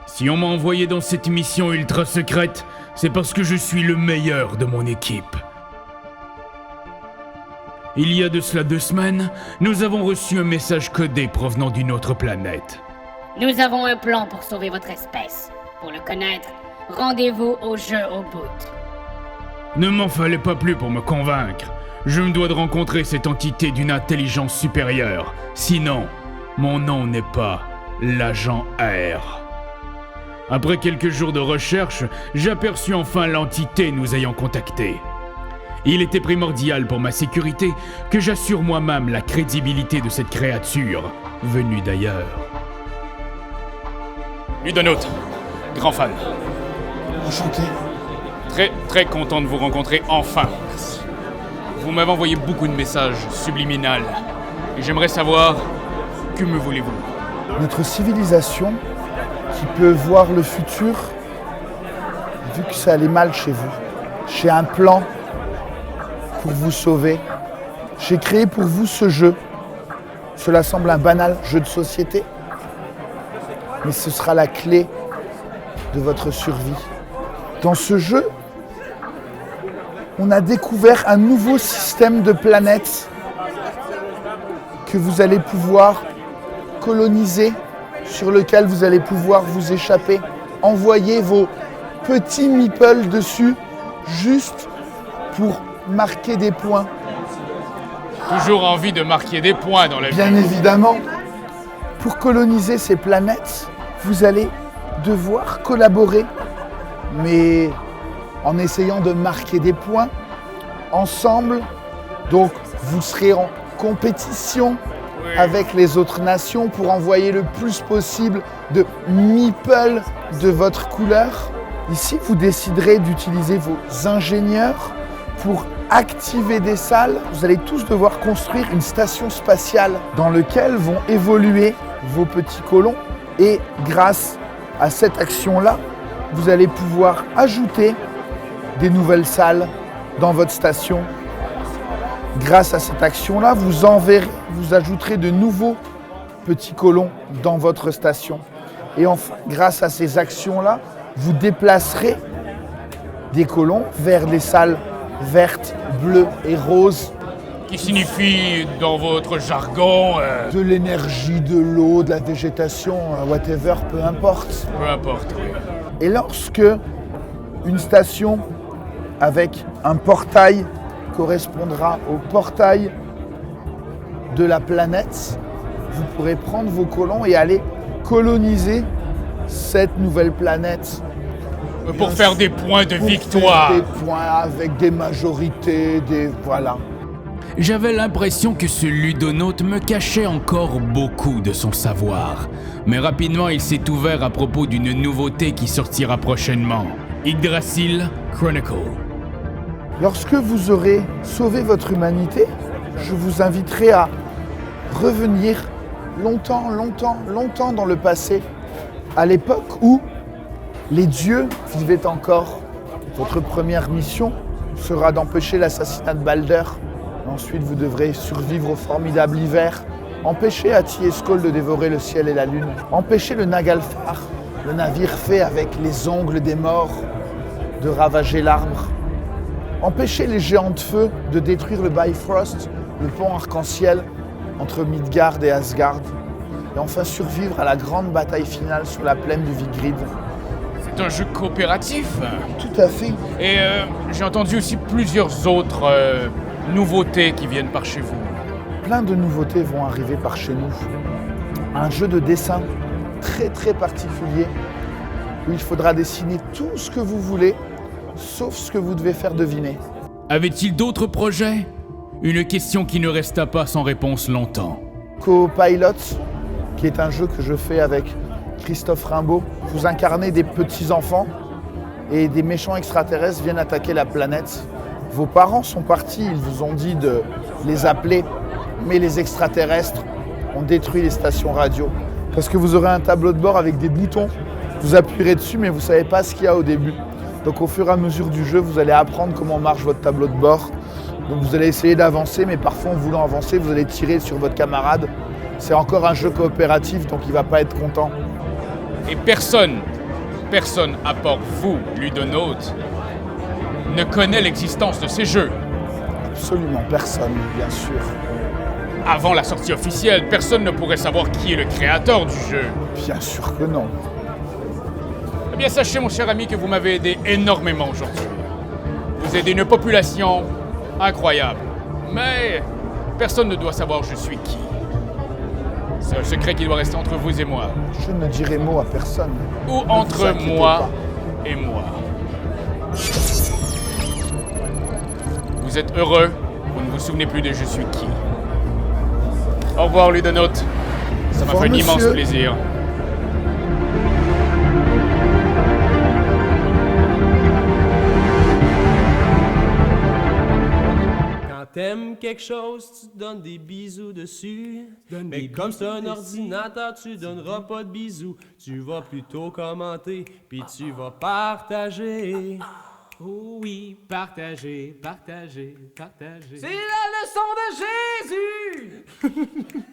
Si on m'a envoyé dans cette mission ultra secrète, c'est parce que je suis le meilleur de mon équipe. Il y a de cela 2 semaines, nous avons reçu un message codé provenant d'une autre planète. Nous avons un plan pour sauver votre espèce. Pour le connaître, rendez-vous au jeu au bout. Ne m'en fallait pas plus pour me convaincre. Je me dois de rencontrer cette entité d'une intelligence supérieure. Sinon, mon nom n'est pas l'agent R. Après quelques jours de recherche, j'aperçus enfin l'entité nous ayant contactés. Il était primordial pour ma sécurité que j'assure moi-même la crédibilité de cette créature venue d'ailleurs. Ludonaute, grand fan. Enchanté. Très content de vous rencontrer enfin. Vous m'avez envoyé beaucoup de messages subliminaux. Et j'aimerais savoir, que me voulez-vous ? Notre civilisation, qui peut voir le futur, vu que ça allait mal chez vous, j'ai un plan pour vous sauver. J'ai créé pour vous ce jeu. Cela semble un banal jeu de société, mais ce sera la clé de votre survie. Dans ce jeu, on a découvert un nouveau système de planètes que vous allez pouvoir coloniser, sur lequel vous allez pouvoir vous échapper, envoyer vos petits meeples dessus, juste pour marquer des points. Toujours envie de marquer des points dans la vie. Bien évidemment, pour coloniser ces planètes, vous allez devoir collaborer, mais en essayant de marquer des points ensemble. Donc vous serez en compétition avec les autres nations pour envoyer le plus possible de meeples de votre couleur. Ici, vous déciderez d'utiliser vos ingénieurs pour activer des salles. Vous allez tous devoir construire une station spatiale dans laquelle vont évoluer vos petits colons. Et grâce à cette action-là, vous allez pouvoir ajouter des nouvelles salles dans votre station. Grâce à cette action-là, vous ajouterez de nouveaux petits colons dans votre station. Et enfin, grâce à ces actions-là, vous déplacerez des colons vers des salles vertes, bleues et roses. Qui signifie, dans votre jargon... De l'énergie, de l'eau, de la végétation, whatever, peu importe. Peu importe, oui. Et lorsque une station avec un portail correspondra au portail de la planète, vous pourrez prendre vos colons et aller coloniser cette nouvelle planète. Pour faire des points de victoire. Des points avec des majorités, voilà. J'avais l'impression que ce ludonaute me cachait encore beaucoup de son savoir. Mais rapidement, il s'est ouvert à propos d'une nouveauté qui sortira prochainement. Yggdrasil Chronicle. Lorsque vous aurez sauvé votre humanité, je vous inviterai à revenir longtemps dans le passé, à l'époque où les dieux vivaient encore. Votre première mission sera d'empêcher l'assassinat de Balder. Ensuite, vous devrez survivre au formidable hiver, empêcher Ati-Skoll de dévorer le ciel et la lune, empêcher le Nagalfar, le navire fait avec les ongles des morts, de ravager l'arbre, empêcher les géants de feu de détruire le Bifrost, le pont arc-en-ciel entre Midgard et Asgard, et enfin survivre à la grande bataille finale sur la plaine de Vigrid. C'est un jeu coopératif. Tout à fait. Et j'ai entendu aussi plusieurs autres nouveautés qui viennent par chez vous. Plein de nouveautés vont arriver par chez nous. Un jeu de dessin très particulier où il faudra dessiner tout ce que vous voulez, sauf ce que vous devez faire deviner. Avait-il d'autres projets ? Une question qui ne resta pas sans réponse longtemps. Co-Pilot, qui est un jeu que je fais avec Christophe Rimbaud. Vous incarnez des petits-enfants et des méchants extraterrestres viennent attaquer la planète. Vos parents sont partis, ils vous ont dit de les appeler, mais les extraterrestres ont détruit les stations radio. Parce que vous aurez un tableau de bord avec des boutons, vous appuierez dessus, mais vous ne savez pas ce qu'il y a au début. Donc au fur et à mesure du jeu, vous allez apprendre comment marche votre tableau de bord. Donc vous allez essayer d'avancer, mais parfois en voulant avancer, vous allez tirer sur votre camarade. C'est encore un jeu coopératif, donc il ne va pas être content. Et personne Personne, à part vous, ludonautes, ne connaît l'existence de ces jeux. Absolument personne, bien sûr. Avant la sortie officielle, personne ne pourrait savoir qui est le créateur du jeu. Bien sûr que non. Eh bien, sachez, mon cher ami, que vous m'avez aidé énormément aujourd'hui. Vous aidez une population incroyable. Mais personne ne doit savoir je suis qui. C'est un secret qui doit rester entre vous et moi. Je ne dirai mot à personne. Ou Ne entre vous inquiétez moi pas. et moi. Vous êtes heureux, vous ne vous souvenez plus de je suis qui. Au revoir, ludonautes. Ça m'a Au revoir, fait un immense monsieur. plaisir. Quand t'aimes quelque chose, tu te donnes des bisous dessus. Mais comme c'est un ordinateur, tu donneras pas de bisous. Tu vas plutôt commenter, puis tu vas partager. Oh oui, partagez, partagez, partagez. C'est la leçon de Jésus!